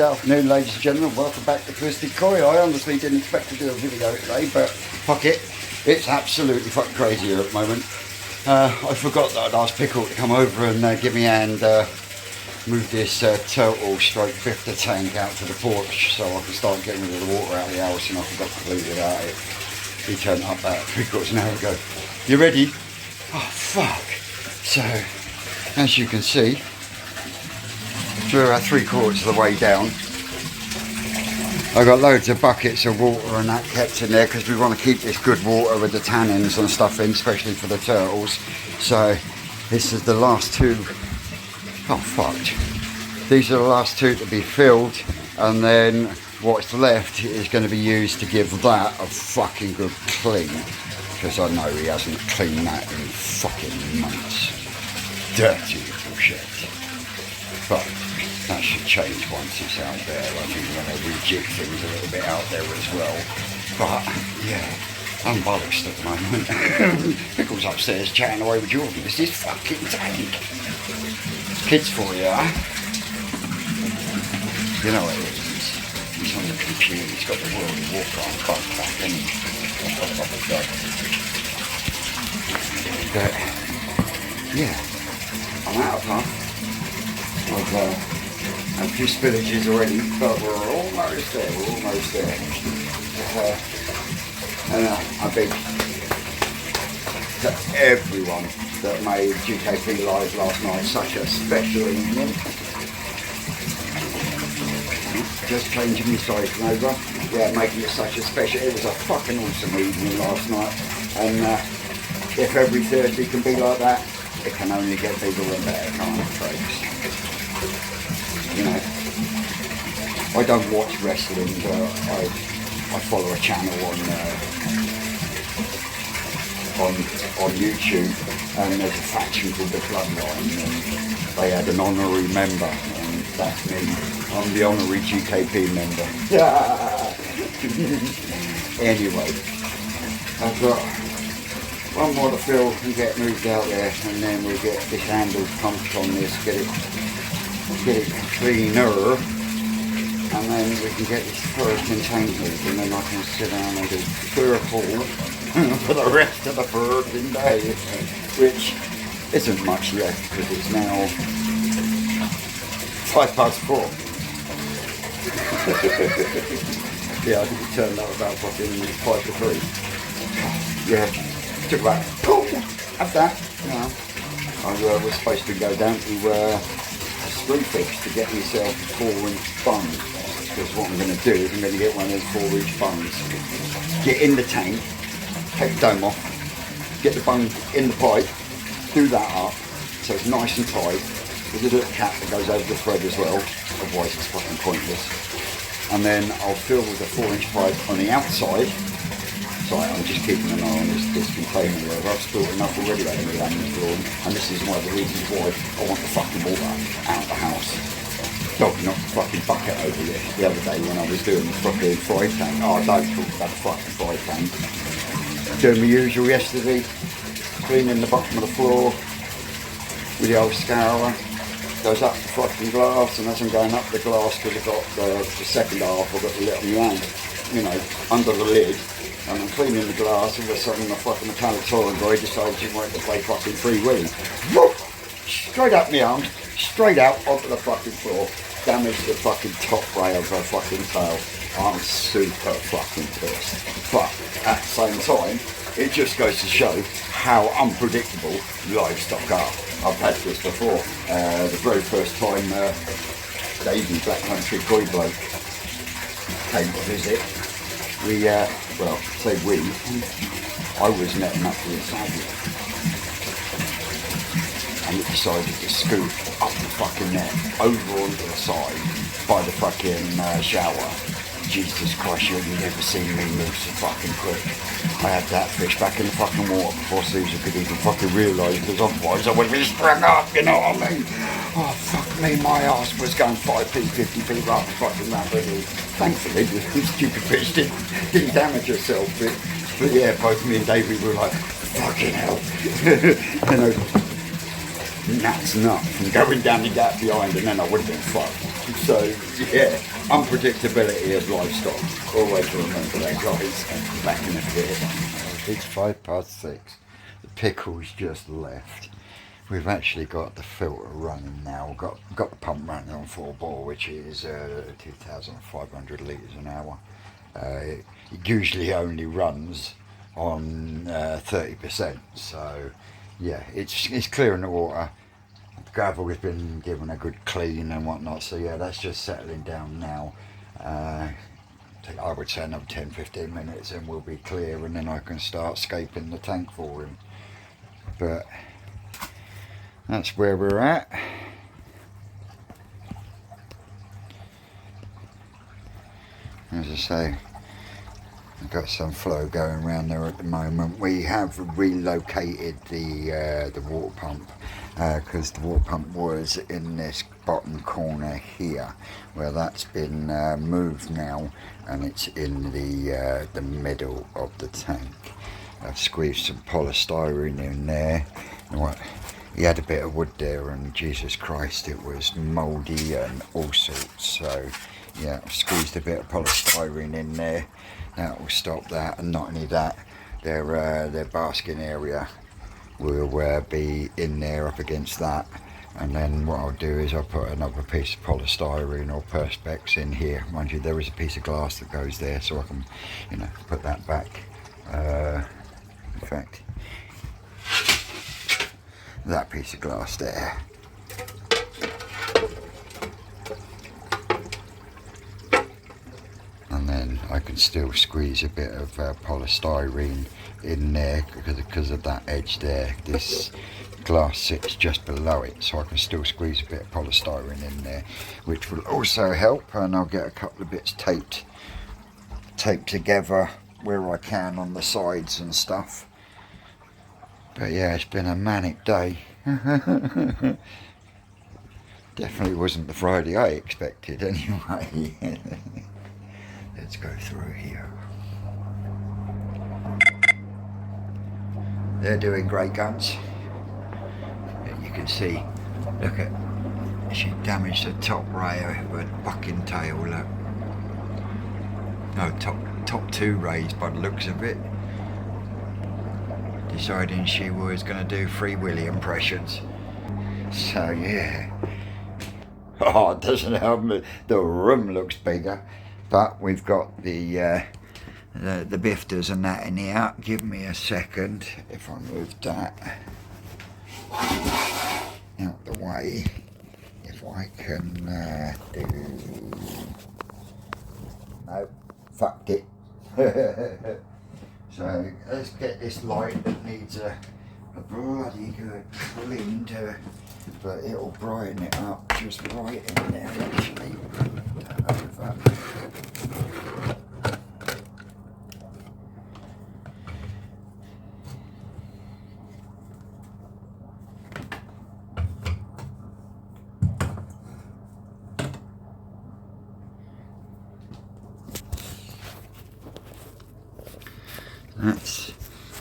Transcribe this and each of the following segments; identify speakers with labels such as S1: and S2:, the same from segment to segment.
S1: afternoon, ladies and gentlemen. Welcome back to Twisted Koi. I honestly didn't expect to do a video today, but fuck it. It's absolutely fucking crazy here at the moment. I forgot that I'd asked Pickle to come over and give me a hand move this turtle stroke Fishtank out to the porch so I can start getting rid of the water out of the house, and I forgot completely about it. He turned up about 3 quarters of an hour ago. You ready? Oh fuck. So, as you can see, we're about 3/4 of the way down. I got loads of buckets of water and that kept in there because we want to keep this good water with the tannins and stuff in, especially for the turtles. So this is the last two. Oh fuck. These are the last two to be filled, and then what's left is going to be used to give that a fucking good clean, because I know he hasn't cleaned that in fucking months. Dirty little shit. But that should change once it's out there. I think we're going to rejig things a little bit out there as well. But yeah, I'm bollocks at the moment. Pickle's upstairs chatting away with Jordan. This is fucking tank. Kids for you, huh? You know what it is. He's on the computer. He's got the world of Warcraft card back, hasn't he? But yeah, I'm out of time. I've a few spillages already, but we're almost there, and I beg to everyone that made GKP Live last night such a special evening. Just changing my siphon over, yeah, making it such a special, it was a fucking awesome evening last night, and if every Thursday can be like that, it can only get bigger and better, can't it, folks? You know, I don't watch wrestling, but I follow a channel on YouTube, and there's a faction called the Bloodline, and they had an honorary member, and that's me. I'm the honorary GKP member. Anyway, I've got one more to fill and get moved out there, and then we'll get this handle pumped on this, get it cleaner, and then we can get this fur contained, and then I can sit down and do fur pull for the rest of the fucking day, which isn't much left because it's now 4:05. Yeah, I think it turned out about fucking 5 to 3. Yeah, took about have that. You know, I was supposed to go down to screw fix to get myself a 4-inch bung, because what I'm going to do is I'm going to get one of those 4-inch bungs, get in the tank, take the dome off, get the bung in the pipe, do that up so it's nice and tight. There's a little cap that goes over the thread as well, otherwise it's fucking pointless. And then I'll fill with a 4-inch pipe on the outside. So I'm just keeping an eye on this container there. I've spilled enough already out of the landing floor, and this is one of the reasons why I want the fucking water out of the house. Dog knocked the fucking bucket over there the other day when I was doing the fucking fry tank. Oh, don't talk about the fucking fry tank. Doing my usual yesterday, cleaning the bottom of the floor with the old scourer. Goes up the fucking glass, and as I'm going up the glass, because I've got the second half, I've got the little hand, you know, under the lid. And I'm cleaning the glass, all of a sudden the fucking metallic toilet guy decides he wanted to play fucking Free Willy. Straight up my arms, straight out onto the fucking floor, damaged the fucking top rail of her fucking tail. I'm super fucking pissed. But at the same time, it just goes to show how unpredictable livestock are. I've had this before. The very first time Davey, Black Country Koi bloke, came to visit, we, well, say we, I was netting up with a saddle, and it decided to scoot up the fucking net, over onto the side, by the fucking shower. Jesus Christ, you've never seen me move so fucking quick. I had that fish back in the fucking water before Susan could even fucking realise, because otherwise I would have been sprung up, you know what I mean? Oh, fuck me, my ass was going 5p, 50p right fucking rapidly. Thankfully, the stupid fish didn't damage herself, but yeah, both me and Davey were like, fucking hell. You know, nuts from going down the gap behind, and then I would have been fucked. So, yeah. unpredictability of livestock. Always remember that, guys. Back in a bit. It's 6:05. The pickle's just left. We've actually got the filter running now. Got the pump running on 4 bore, which is 2,500 litres an hour. It usually only runs on 30%, so yeah, it's clearing the water. The gravel has been given a good clean and whatnot, so yeah, that's just settling down now. I would say another 10-15 minutes and we'll be clear, and then I can start scaping the tank for him. But that's where we're at. As I say, I've got some flow going around there at the moment. We have relocated the water pump because the water pump was in this bottom corner here, where that's been moved now, and it's in the middle of the tank. I've squeezed some polystyrene in there. What? He had a bit of wood there, and Jesus Christ, it was mouldy and all sorts. So yeah, I've squeezed a bit of polystyrene in there. That will stop that, and not only that, their basking area will be in there up against that. And then what I'll do is I'll put another piece of polystyrene or perspex in here. Mind you, there is a piece of glass that goes there, so I can, put that back. In fact, that piece of glass there. And then I can still squeeze a bit of polystyrene in there because of that edge there. This glass sits just below it, so I can still squeeze a bit of polystyrene in there, which will also help. And I'll get a couple of bits taped together where I can on the sides and stuff. But yeah, it's been a manic day. Definitely wasn't the Friday I expected anyway. Let's go through here. They're doing great guns. You can see, look at, she damaged the top rail with a bucking tail, look. No, top 2 rays by the looks of it. Deciding she was going to do Free Willy impressions. So yeah. Oh, it doesn't help me. The room looks bigger. But we've got the bifters and that in here. Give me a second. If I move that out the way, if I can do... No, fucked it. So let's get this light that needs a bloody good clean to, but it'll brighten it up just right in there actually. Over.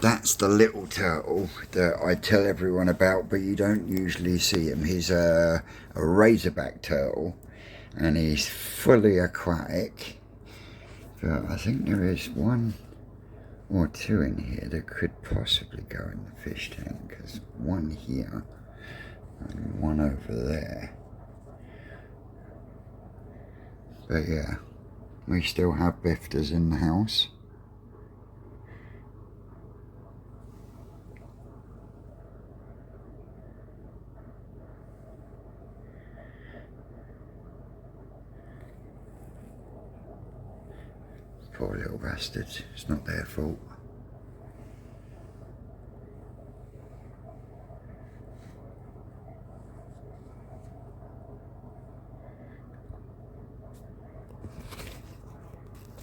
S1: That's the little turtle that I tell everyone about, but you don't usually see him. He's a razorback turtle, and he's fully aquatic. But I think there is 1 or 2 in here that could possibly go in the fish tank. There's 1 here and 1 over there. But yeah, we still have bifters in the house. Poor little bastards, it's not their fault.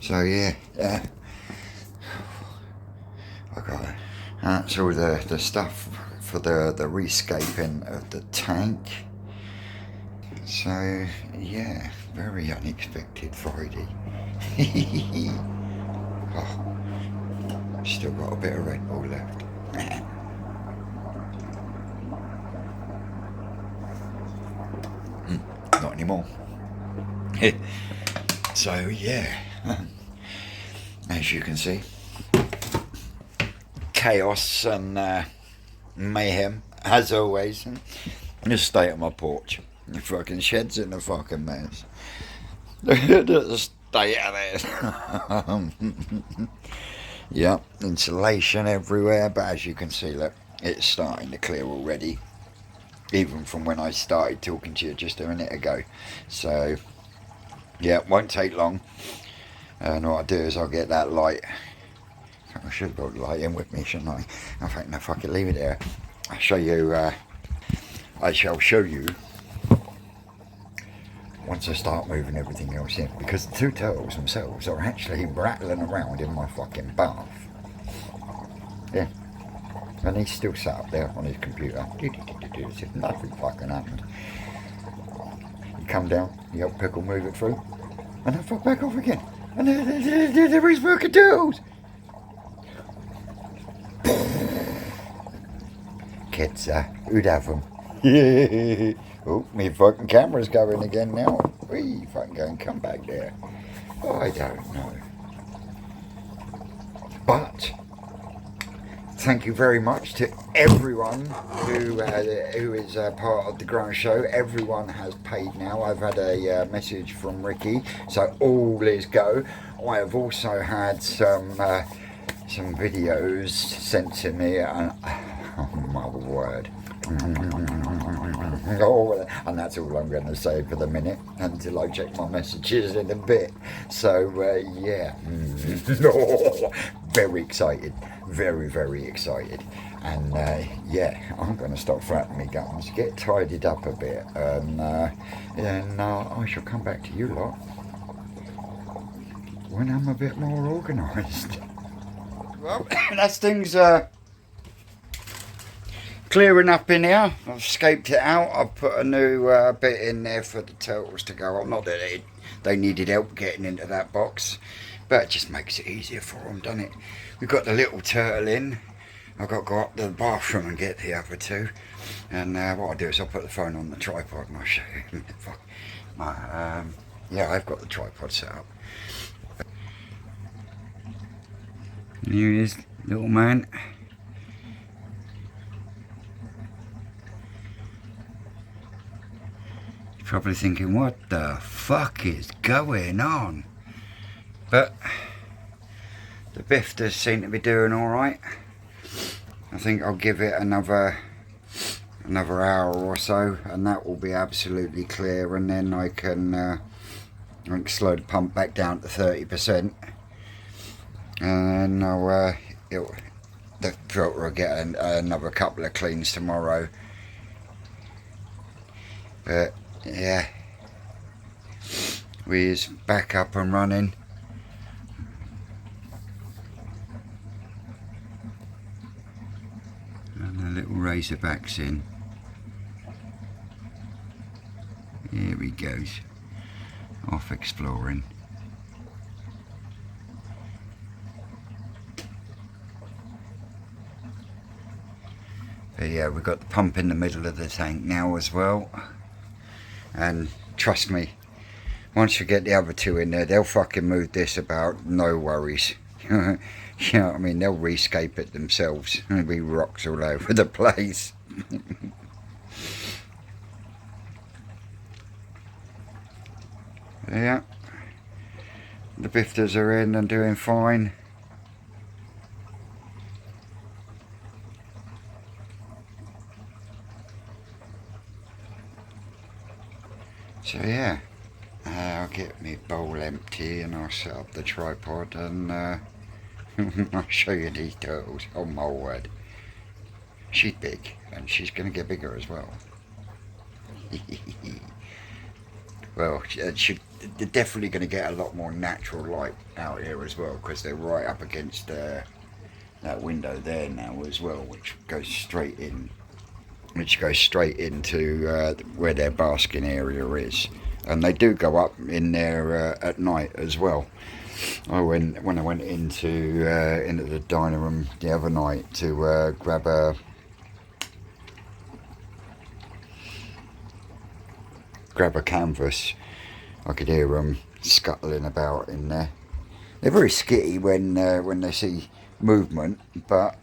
S1: So yeah, I got it. That's all the stuff for the rescaping of the tank. So yeah, very unexpected Friday. Oh, still got a bit of Red Bull left. Not anymore. So yeah, as you can see, chaos and mayhem as always. Just stay on my porch. The fucking shed's in the fucking mess. Just stay out there. Yeah, insulation everywhere, but as you can see, look, it's starting to clear already. Even from when I started talking to you just a minute ago. So yeah, it won't take long. And what I'll do is I'll get that light. I should have brought the light in with me, shouldn't I? In fact, no, fuck it, leave it there. I'll show you. I shall show you once I start moving everything else in, because the two turtles themselves are actually rattling around in my fucking bath. Yeah, and he's still sat up there on his computer. As if nothing fucking happened. You come down, you help Pickle move it through, and then fuck back off again. And there is fucking turtles. Kids, who'd have them? Oh, my fucking camera's going again now. We fucking go and come back there. Oh, I don't know. But thank you very much to everyone who is part of the Ground Show. Everyone has paid now. I've had a message from Ricky, so all is go. I have also had some videos sent to me, and oh my word. Oh, and that's all I'm going to say for the minute until I check my messages in a bit. So yeah, very excited, very excited, and yeah, I'm going to stop flapping my gums, get tidied up a bit, and then I shall come back to you lot when I'm a bit more organised. Well, that's things clearing up in here. I've scaped it out. I've put a new bit in there for the turtles to go on. Not that they needed help getting into that box, but it just makes it easier for them, doesn't it? We've got the little turtle in. I've got to go up to the bathroom and get the other two. And what I'll do is I'll put the phone on the tripod and I'll show you. Yeah, I've got the tripod set up. And here he is, little man. Probably thinking, what the fuck is going on? But the biff does seem to be doing all right. I think I'll give it another hour or so, and that will be absolutely clear, and then I can slow the pump back down to 30%, and then the filter will get another couple of cleans tomorrow. But yeah, we's back up and running. And the little razorback's in. Here he goes, off exploring. But yeah, we've got the pump in the middle of the tank now as well. And trust me, once you get the other two in there, they'll fucking move this about, no worries. You know what I mean? They'll rescape it themselves. There'll be rocks all over the place. Yeah, the bifters are in and doing fine. So yeah, I'll get my bowl empty and I'll set up the tripod and I'll show you these turtles. Oh my word, she's big and she's going to get bigger as well. Well, they're definitely going to get a lot more natural light out here as well, because they're right up against that window there now as well, which goes straight in. Which goes straight into where their basking area is, and they do go up in there at night as well. When I went into the dining room the other night to grab a canvas, I could hear them scuttling about in there. They're very skitty when they see movement, but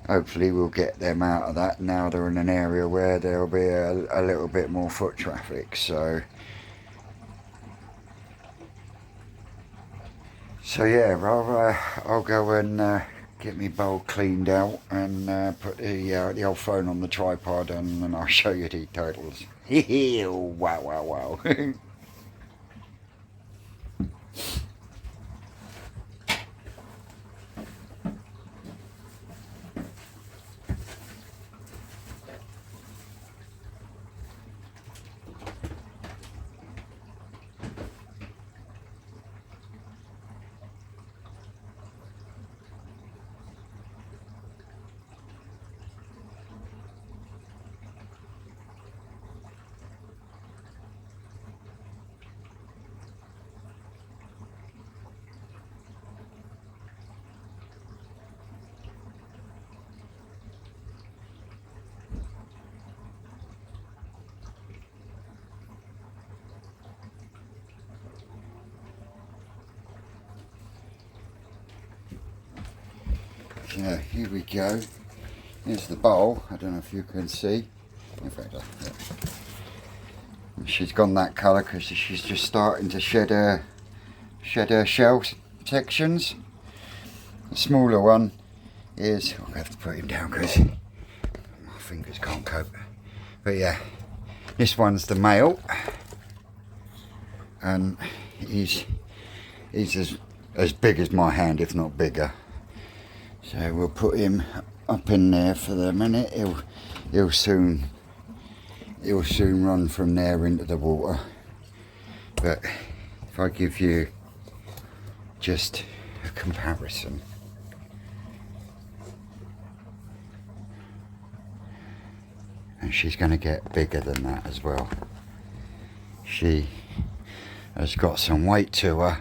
S1: hopefully we'll get them out of that. Now they're in an area where there'll be a little bit more foot traffic. So yeah, I'll go and get my bowl cleaned out and put the old phone on the tripod, and then I'll show you the turtles. Wow, wow, wow. Yeah, here we go. Here's the bowl. I don't know if you can see. In fact, she's gone that colour because she's just starting to shed her shell sections. The smaller one is, I'll have to put him down because my fingers can't cope. But yeah, this one's the male, and he's as big as my hand, if not bigger. So we'll put him up in there for the minute. He'll soon run from there into the water. But if I give you just a comparison, and she's going to get bigger than that as well. She has got some weight to her,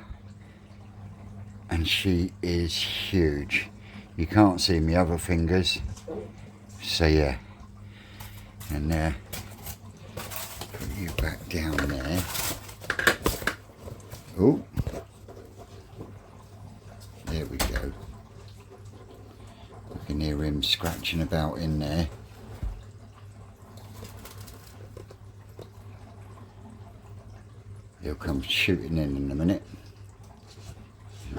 S1: and she is huge. You can't see my other fingers, so yeah. And put you back down there. Oh, there we go. I can hear him scratching about in there. He'll come shooting in a minute.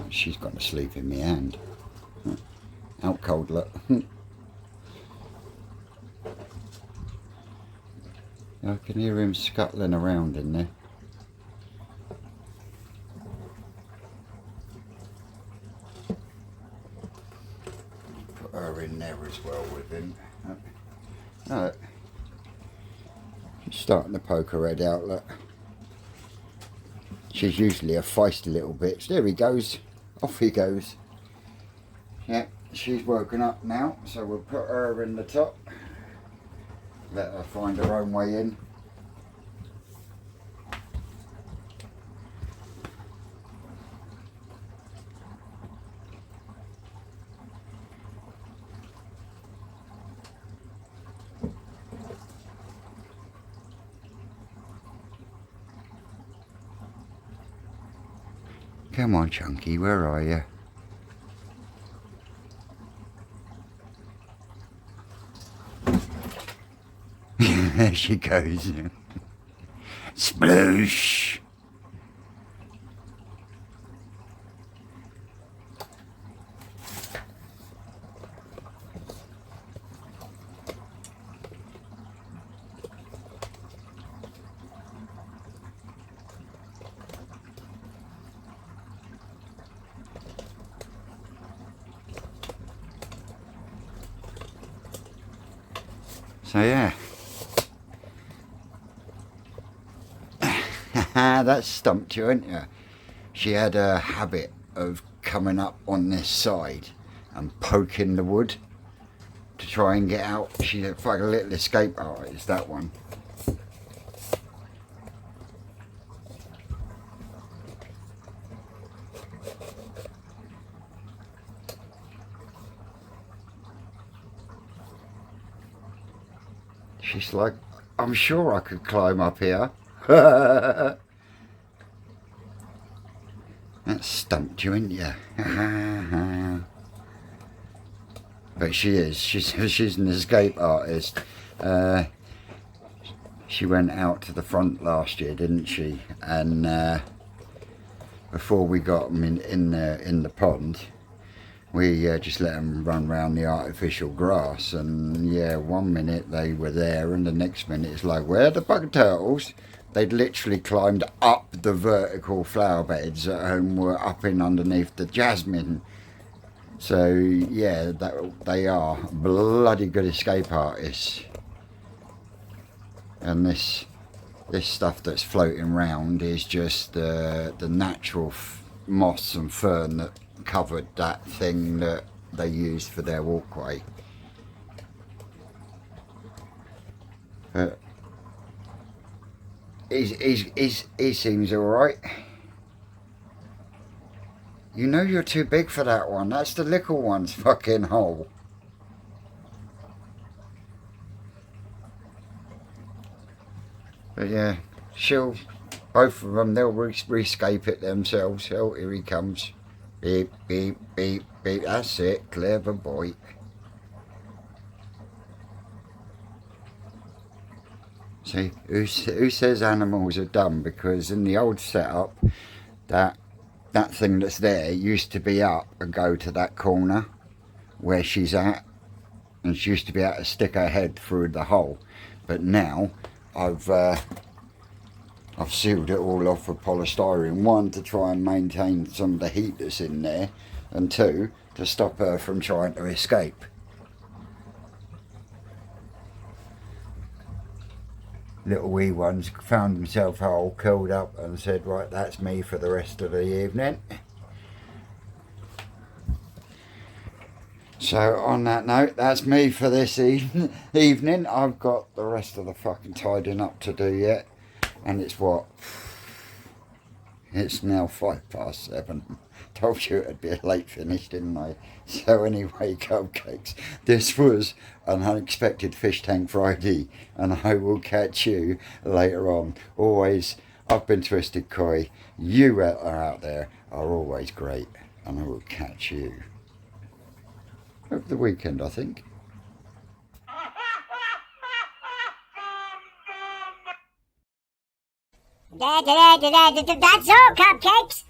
S1: She's gone to sleep in my hand. Out cold, look. I can hear him scuttling around in there. Put her in there as well with him. Look. She's starting to poke her head out, look. She's usually a feisty little bitch. There he goes. Off he goes. Yeah, she's woken up now, so we'll put her in the top. Let her find her own way in. Come on, Chunky, where are you? There she goes. Sploosh! So yeah. That stumped you, hadn't you? She had a habit of coming up on this side and poking the wood to try and get out. She had like a little escape artist, that one. She's like, I'm sure I could climb up here. That stumped you, ain't you? But she is. She's an escape artist. She went out to the front last year, didn't she? And before we got them in the pond, we just let them run round the artificial grass. And yeah, one minute they were there, and the next minute it's like, where are the bug turtles? They'd literally climbed up the vertical flower beds and were up in underneath the jasmine. So yeah, they are bloody good escape artists. And this stuff that's floating around is just the natural moss and fern that covered that thing that they used for their walkway. He seems alright. You know you're too big for that one. That's the little one's fucking hole. But yeah, both of them, they'll rescape it themselves. Oh, here he comes. Beep, beep, beep, beep. That's it. Clever boy. See, who says animals are dumb? Because in the old setup, that thing that's there used to be up and go to that corner where she's at, and she used to be able to stick her head through the hole. But now I've sealed it all off with polystyrene. One, to try and maintain some of the heat that's in there, and two, to stop her from trying to escape. Little wee one's found himself all curled up and said, right, that's me for the rest of the evening. So on that note, that's me for this evening. I've got the rest of the fucking tidying up to do yet. And it's what? It's now 7:05. Told you it'd be a late finish, didn't I? So anyway, cupcakes, this was an unexpected fish tank Friday, and I will catch you later on. Always, I've been Twisted Koi. You are out there are always great, and I will catch you over the weekend, I think.
S2: That's all, cupcakes.